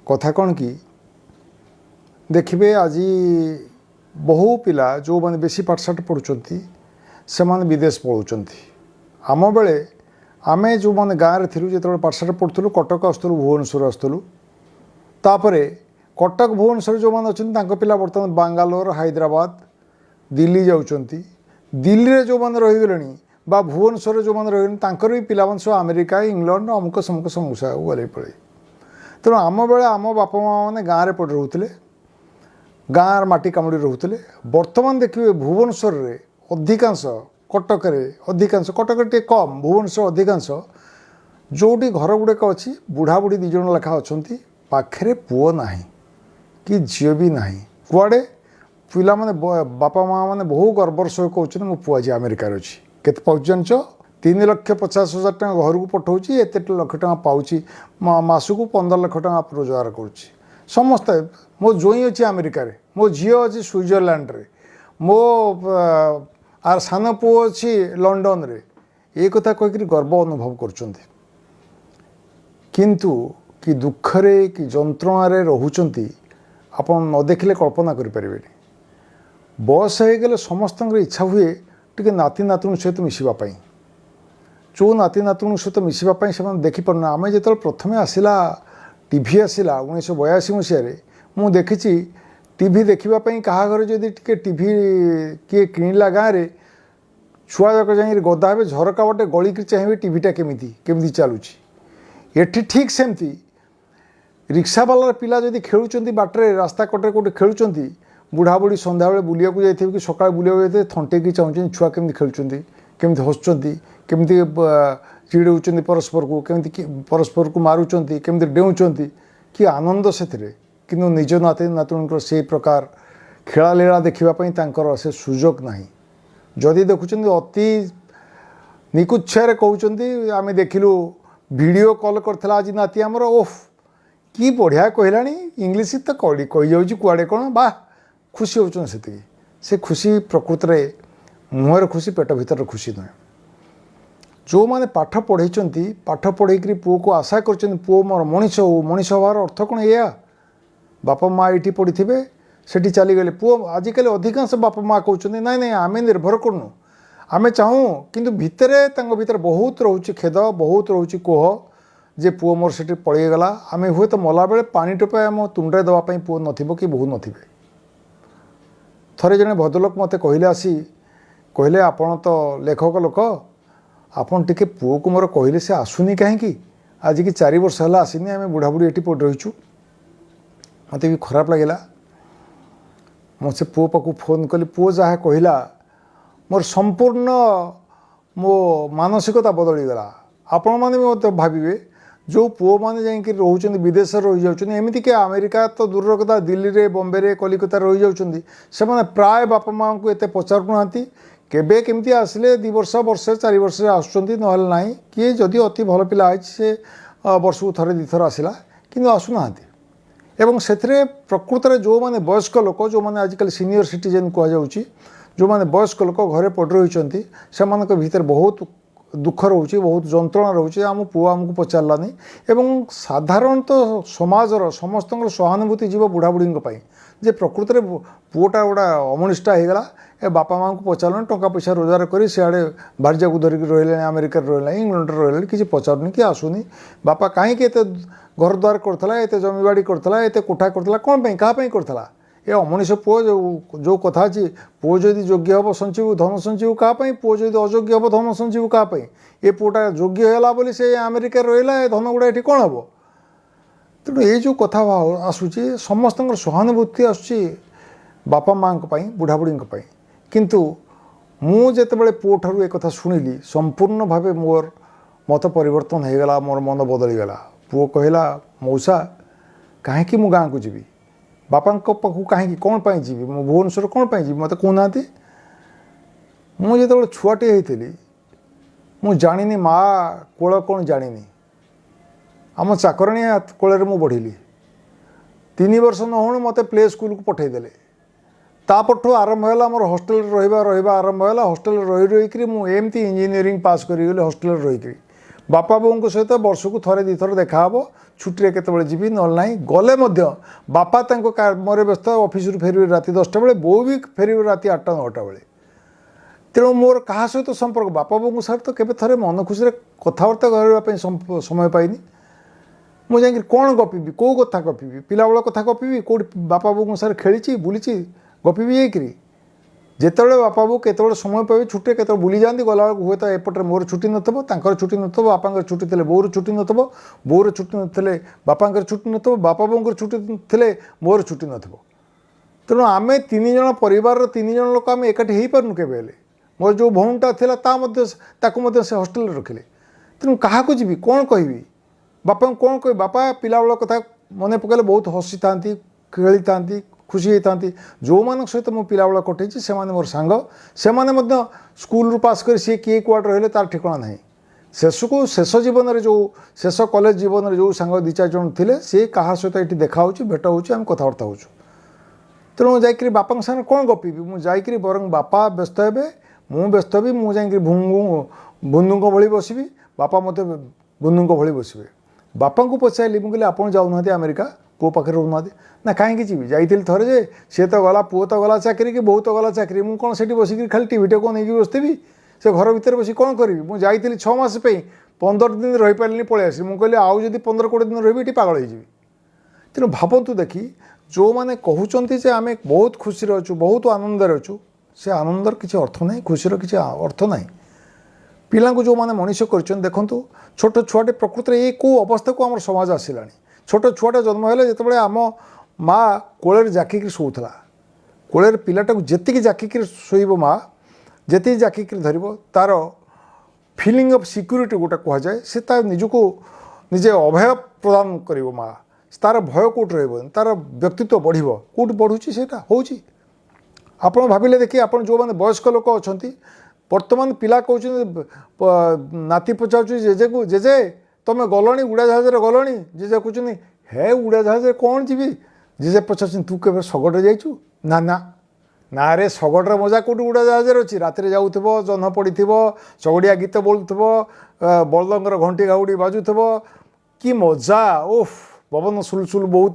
कथा कौन कि देखिए आज बहु पिला जो मैंने बेसी पाठशाठ पढ़ुंट से विदेश पलाउंट आम बेले आम जो मैंने गाँव में थी जो पाठशाठ पढ़ुलू कटक आसलु भुवनेश्वर आसलु तापर कटक भुवनेश्वर जो मैंने अच्छा पिला बर्तमान बांगालोर हैदराबाद दिल्ली जाऊँच दिल्ली रे जो मैंने रहीगले बा भुवनेश्वर जो मैंने रही भी पिला सब अमेरिका इंग्लैंड अमुक समूक समूसा गले पड़े तेणु आम बेले आम बापा माँ मैंने गाँव में पड़ रोते गाँव माटी कामुड़ी रोते बर्तमान देखिए भुवनेश्वर रे अधिकांश कटक अधिकांश कटक टे कम भुवनेश्वर अधिकांश जोटी घर गुड़ाक अच्छी बुढ़ा बुढ़ी दिज लेखा अच्छा पाखे पुओ ना कि झील भी ना कुआड़े पिला माने बापा माँ मैंने बहु गर्वर सह कहते मो पुआ आज अमेरिकार अच्छी केते पाँच जानच 3,50,000 टका घर को पठाऊँगी एत लक्ष टका पाँच मासक 15 लाख टका रोजगार करुँची समस्ते मो जोई अच्छी अमेरिका मो झी अच्छी स्विट्जरलैंड रे मो आर सान पुओ अच्छी लंडन रे ये कथा कहीकि गर्व अनुभव कर किंतु कि दुखरे कि जंत्रणा रोचंती आपण न देखिले कल्पना करें बयस हो गले समस्त इच्छा हुए टे नाती नातुण सहित मिसवाई जो नाती नातुण सहित मिसवाई से देखिपार आम जो प्रथम आसला टीवी आसला 1982 मसीह मुझे देखी टीवी देखापी क्या घर जदि टीवी किए किणला गाँव में छुआ जाक जा गदा हे झरका बाटे गलिक चाहिए टीवीटा केमी चलुची एठी ठीक सेमती रिक्शा वाला पिला जदि खेलुंट बाटर रास्ता कटे कौटे खेलुंट बुढ़ा बुढ़ी सन्ध्या बेले बुलिया जाइए कि सका बुलिया जाइए थंटे चाहूँ छुआ केमी खेलुंट केमी हसुँच केमी चिड़ौं परस्पर को केमी परस्पर को मारुंच केमी डेउंच कि आनंद से कि निज नाती नातुण से प्रकार खेलालीला देखापी से सुजोग ना जदि देखुं अति निकुच्छे कहते आम देखिलु वीडियो कॉल करथिला आज नाती आमर ओफ कि बढ़िया कहला इंग्लीश तो कही जाऊँगी कुआड़े कौन बा खुशी होचन से खुशी प्रकृत में मुहर खुशी पेट भीतर खुशी नुहे जो मैंने पाठ पढ़े पाठ पढ़े पुओ को आशा कर पुओ मोर मनीष हो मनीष हबार अर्थ कौन या बापा माँ ये पढ़ी से चलीगले पुओ आजिकल अधिकांश बापा माँ कहते ना ना आम निर्भर करूँ आम चाहूँ किंतु भितरे भीतर बहुत रोचे खेद बहुत रोचे कोह जे पुओ मोर से पलैगला आम हुए तो मला बेले पानी टोपे आम तुंडे देवाई पुओ नथिबो कि बहु नथिबे थरे जने भद्रलोक मते कहले आसी कहले आपण तो लेखक लोक आपन टिके पुओ को मोर कहले से आसुनी कहीं आज की 4 वर्ष है आसीनी आम बुढ़ा बुढ़ी ये पड़ रहीचु मत भी खराब लगे मुझे पुओ पाक फोन कली पुओ जहाँ कहला मोर संपूर्ण मो मानसिकता बदलीगला आपण मैंने भी मत भावे जो पुओ मैंने जाकि रोच विदेश रही जामती कि अमेरिका तो दूर कथा दिल्ली रे बॉम्बे रे कलिकता रही जाऊँगी से प्राय बापा माँ को एत पचारूना केबे केमती आसिले 2 वर्ष वर्षे 4 वर्ष आसुँच ना किए जदि अति भल पिला से वर्ष को थे 2 थर आसला कि आसुना एवं से प्रकृत में जो मैंने वयस्क लोक जो मैंने आजिकल सीनियर सिटीजेन कहुच्छी जो मैंने वयस्क लोक घरे पड़ रही से भीतर बहुत दुख रोचे बहुत जंत्रणा रोचे आम पुआ आमको पचारानी एवं साधारणतः समाजर समस्त सहानुभूति जीव बुढ़ा बुढ़ी जे प्रकृत में पुओटा गोटा अमनिष्ठा होगला ए बापा माँ को पचार टंका पैसा रोजगार कर सियाड़े भार्जा को धरिक रही अमेरिका रही इंग्लैंड रही किसी पचारूनी कि आसुनी बापा कहीं घर द्वार करता एत जमीबाड़ी करता एत कोठा करता कौन क्या करता ये अमनीष पुओ जो कथा अच्छी पुओ जदि योग्य हम संचीव धन संचीव क्या पुओ जदि अयोग्य हम धन संचीव क्या ये पुओटा योग्य है बोली से अमेरिका रहा धन गुड़ा ये कौन हम तेणु ये जो कथा आसूची समस्त सहानुभूति आसूची बापा माँ बुढ़ा बुढ़ी किंतु मु जितेबाला पुओ ठारू एक कथा शुणिली संपूर्ण भाव मोर मत परिवर्तन होगला मोर मन बदलीगला पुओ कहला मौसा कहीं मु गाँव को जीवी बापा पाखु कहीं कौन पाई जीवी मो भुवनेश्वर कौन पाई जीवी मत कहना मुझे छुआटे होती मु जानी माँ कोल कौन जानी आम चाकरणी कोल मु बढ़िली 3 वर्ष न हो मत प्ले स्कूल को पठेदेले तापठू आरंभ है मोर हॉस्टेल रहा आरंभ है हॉस्टेल रही रही मुझे इंजीनियरिंग पास कर हॉस्टेल रही बापा बोऊ सहित वर्ष को थे दुईथर देखा हे छुट्टी केतबे जी ना गले बापा काम व्यस्त ऑफिस फेर रात 10टा बेले बो भी फेर रात 8टा 9टा बेले तेणु मोर क्या सहित संपर्क बापा बोऊ सहित केवे थे मन खुशी कथबार्ता करने समय पाइनि मुझे कौन गपी कौ कथा गपी पिला बेल कथा गपी कौट बापा बोऊ सारे खेली बुली गपी जाकि जिते बापा बो केत समय पाए छुट्टी के बुली जाती गला हुए तो एपटे मोर छुट्टी नथबो तांकर छुट्टी नथबो बापा छुट्टी थे बोर छुट्टी नथबो बोर छुट्टी नथले बापा छुट्टी नथबो बापा बोर छुट्टी थे मोर छुट्टी नथबो तेणु आम 3 जन परिवार 3 जन लोक आम एकाठी हो पार्नु केवे मोर जो भौणटा था से हॉस्टेल रखिले तेणु क्या जी कौन कहि बापा कौन कह बापा पिला बेल कथा मन पकड़े बहुत हसी था खेली था खुशी होता जो मान सहित मो पिला बेला कटे से मोर सांग से स्कूल पास कर सी किए कुआड रही तार ठिकाना ना शेष को शेष जीवन में जो शेष कॉलेज जीवन में जो सांग 2-4 जन थे सी क्या सहित ये देखा भेट हो कथबार्ता हो तेणु जाकि बापा सामने कौन गपीबी मुझे बरং बापा व्यस्त हे मु व्यस्त भी मुझे बंधु भली बसबी बापा मत बंधु भली बसबे बापा को पचारि मुझे आप जाऊना अमेरिका पुओ पाखे रोना ना कहीं जी जाइए थे जे सी तो गला पुओ तो गला चाकरी कि बहुत गला चाकरी मुझे कौन से बसिक खाली टीवीटे को नहीं बसती से घर भितर बस कौन करी मुझे जाइए 6 मास 15 दिन रही पारे पलि आस मुझे कहली आउ जब 15-20 दिन रही पागल हो तेणु भावतु देखी जो मैंने कहते आम बहुत खुशी अच्छु बहुत आनंद अच्छु से आनंदर किसी अर्थ ना खुशीर किसी अर्थ ना पिला जो मैंने मनीष कर देखु छोट छुआटे प्रकृति में ये कौ अवस्था को आम समाज आसला छोट छुआटा जन्म है जिते आम माँ कोल जाकिक शोला कोल पिलाटा जी जाकिक शोब माँ जी जाकिक धर तार फिलिंग ऑफ सिक्योरिटी गोटे कहुए से निजक निजे अभय प्रदान कर माँ तार भय कौट तार व्यक्तित्व बढ़ कौट बढ़ुची से आप भाविले देखिए आप जो मैंने वयस्क लोक अच्छा बर्तमान पिला कहते नाती पचार जेजे को जेजे तुम गलणी उड़ा जहाज गलणी जेजे कहते हे उड़ा जहाज कौन जी जेजे पचार तू के शगड़े जाइचु ना ना ना रे शगड़े मजा कौट उड़ा जहाज अच्छी रात जाऊ जह्न पड़ी चगड़िया गीत बोलुव बलदर घंटी गाउड़ी बाजुव कि मजा ओफ पवन सुलसुल बहु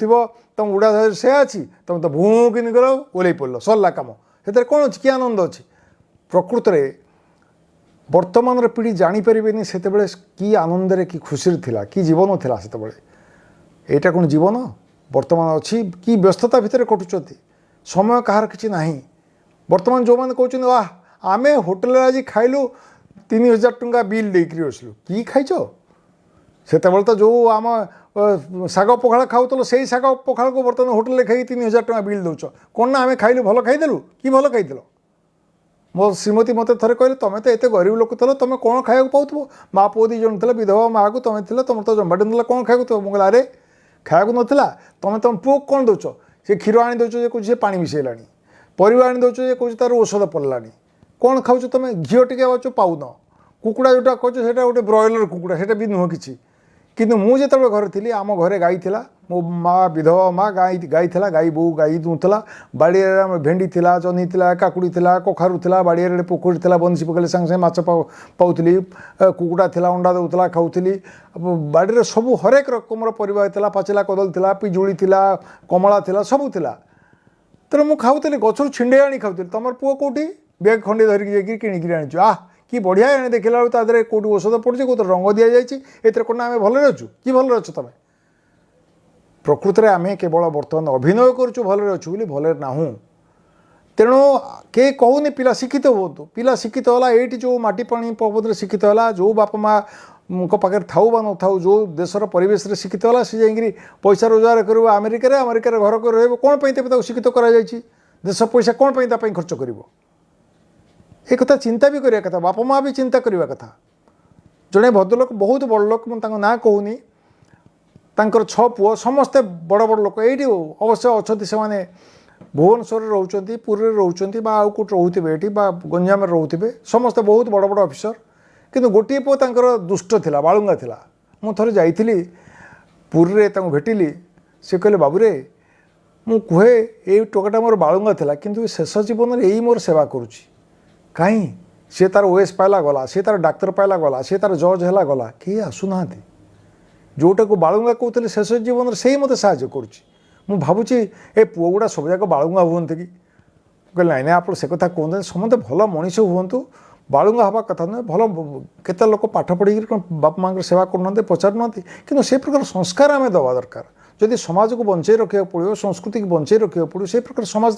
तुम उड़ा जहाज से अच्छी तुम तो भूँ कि गल ओल्ल पड़ल सरला कम से कौन अच्छी कि आनंद अच्छी प्रकृत में वर्तमान पीढ़ी जानीपारे से कि आनंद कि खुशी थिला कि जीवन थिला से यहाँ कौन जीवन वर्तमान अच्छी कि व्यस्तता भितर कटुंट समय कहार कि ना वर्तमान जो मैंने कहते वाह आम होटेल आज खाइलु 3000 टंका बिल देकर आसलु कि खाइच से तो जो आम शाग पखाड़ खाऊल से शाग पखाड़ को बर्तमान होटेल खाई 3000 टंका बिल दौच कौन ना आम खाइलु भल खाईदेलु कि भल खाईदेल मो श्रीमती मत थे कहले तुम तो ये गरीब लोक थे तुम कौन खाया पाऊब माँ पुओ 2 जन थे विधवा माँ को तुम थे तुम तो जमाटे ना कौन खाया तो मुझे अरे खाया नाला तुम तुम पुओ कौन दौच से क्षीर आनी दौच कौन से पा मिसेला परिवा आनी दौच कौन तार औषध पड़ला कौन खाऊ तुम घी टे पाऊन कुकुड़ा जोटा कह गोटे ब्रॉयलर कुकुड़ा से भी नुह कि किंतु मुझे घर थी आम घरे गाई थी मो माँ विधवा माँ गाई थी गाई बो गाई दूला बाड़ी भेंडी थी जह्नी थी काकुड़ी थी कखारू थी बाड़ी पोखरी थी बंशी पकड़े सांगे माछ पाऊली कुकुड़ा थी अंडा दूला खाऊली बाड़ी सब हरेक रकम परिवा थी पाचिला कदल थी पिजुड़ी थी कमला थी सब थी तेणु मुझे खाऊली गचर छिंडे आनी खाऊली तुम पुओ कौटी बैग खंडे धरिकी जाकि किणिकी आनी आह कि बढ़िया एने देखला बेलू कौट औषध पड़े कौट रंग दि जाए कौन आम भल अच्छु कि भल अच्छु तुम प्रकृत में आम केवल बर्तमान अभिनय करूँ भल अच्छु भल ना तेणु के कहूनी पिला शिक्षित हूँ पिला शिक्षित है ये जो माटी पानी पवन शिक्षित है जो बापा माँ पाखे थाऊ बा न थाऊ जो देशर परिवेश में शिक्षित है सी जाकि पैसा रोजगार कर अमेरिकार घर को रही कौन तेज शिक्षित कर देश पैसा कौन खर्च कर एक कथा चिंता भी करवा कथा बापा माँ भी चिंता करवा कथा जड़े भद्रलोक बहुत बड़ लोक मुझे ना कहूनी 6 पुओ समस्ते बड़ बड़ लोक ये अवश्य अच्छा से मैंने भुवनेश्वर रोचे पुरी रोचे आउ कौट रोथे ये गंजाम रोथे समस्ते बहुत बड़ बड़ अफिसर किंतु गोटे पुओ तांकर दुष्ट थिला बालुंगा थिला मु थरे जाइथिली पुरी रे तांको भेटिली से कहले बाबूरे मु कहे ये टोकाटा मोर बालुंगा थिला किंतु शेष जीवन में यही मोर सेवा करुची कहीं सी तार ओएस पाइला गला, सी तार डाक्तर पाइला गला, सी तार जज है गला, किए आसुना जोटा को बालुंगा कहते शेष जीवन से ही मत साहय कर भावुँ ए पुआ गुड़ा सब जाक बालुंगा हूँ कि कहले नाई ना आप से कथा कहते समस्त भल मनीष हूँ बालुंगा हवा कथा नुहे भल केते लोक पाठ पढ़ी बापा माँ सेवा करूना पचारूना कि से प्रकार संस्कार आम दवा दरकार जदि समाज को बंचाई रखा पड़ो संस्कृति को बंचाई रखा पड़ो से प्रकार समाज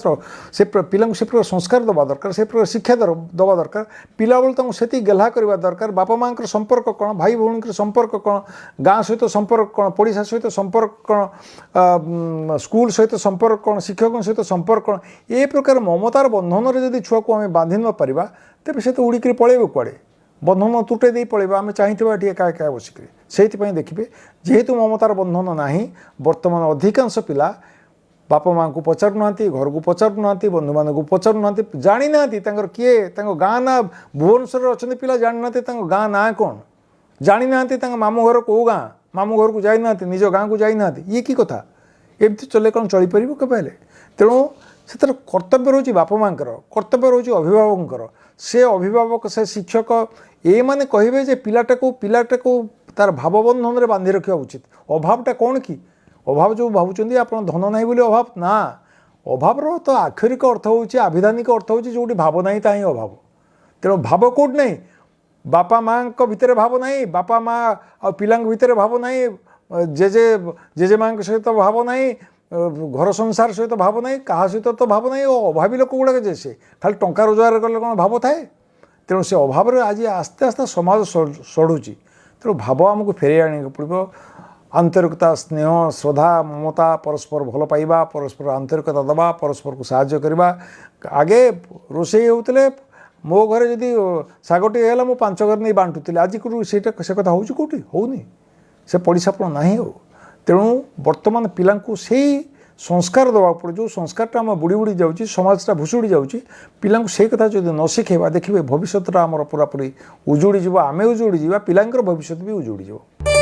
से पिला से प्रकार संस्कार दवा दरकार से प्रकार शिक्षा दवा दरकार पिला बेलू से गेल्हा करवा दरकार बापा माँ संपर्क कौन भाई भौणी संपर्क कौन गाँ सहित संपर्क कौन पड़ोसा सहित संपर्क कौन स्कूल सहित संपर्क कौन शिक्षकों सहित संपर्क कौन ए प्रकार ममतार बंधन जदि छुआ को आम बांधि न पारिबा तेज से तो उड़िक पलैब कड़े बंधन तुटे दे पलैबा आम चाहिए एका एका बसिक से देखिए जेहेतु ममतार बंधन ना बर्तमान अधिकांश पिला बापा माँ को पचारूना घर को पचारूना बंधु मान को पचारूना जानी ना किए गाँ ना भुवनेश्वर अच्छा पिला जानी ना गाँ ना कौन जानी ना मामू घर कौ गाँ मामू घर को जाना निज गाँ को जाना ये कि कथा एमती चले कौन चलीपर केवे तेणु से कर्तव्य रोचे बापा माँ कर्तव्य रोचे अभिभावक से अभिभावक से शिक्षक ये माने कहे जे पिलाटा को तार भावबंधन में बांधि रखा उचित अभावटा कौन कि अभाव जो भावुं आप धन ना बोली अभाव ना अभावर तो आक्षरिक अर्थ हो आभिधानिक अर्थ हो जो भाव ना ता अभाव तेणु भाव कौट नहीं बापा माँ भितर भाव ना बापा माँ आ पिला भितर भाव ना जेजे माँ सहित भाव ना घर संसार सहित भाव ना क्या सहित तो भाव ना अभावी लोक गुड़ाक जे से खाली टंका रोजगार कले कौन भाव थाए तेणु से अभाव आज आस्ते आस्ते समाज सड़ुची तेणु भाव आमको फेर आने पड़ो आंतरिकता स्नेह श्रद्धा ममता परस्पर भल पाइबा परस्पर आंतरिकता दबा परस्पर को साहाय्य करवा आगे रोषे होते मो घरे जदि शागटे है मुझे 5 घर नहीं बांटुली आज से कथा होनी होनी से पड़शापण ना हो तेणु बर्तमान पिला से संस्कार दवा पड़े जो संस्कारटा आम बुड़ी बुड़ी जाऊँगी समाजटा भुशुड़ी जाऊँगी पिला से कथा जो न शिखेबा देखिए भविष्यटा आमर पूरापूरी उजुड़ी आम उजुड़ी पिला भविष्य भी उजुड़ी।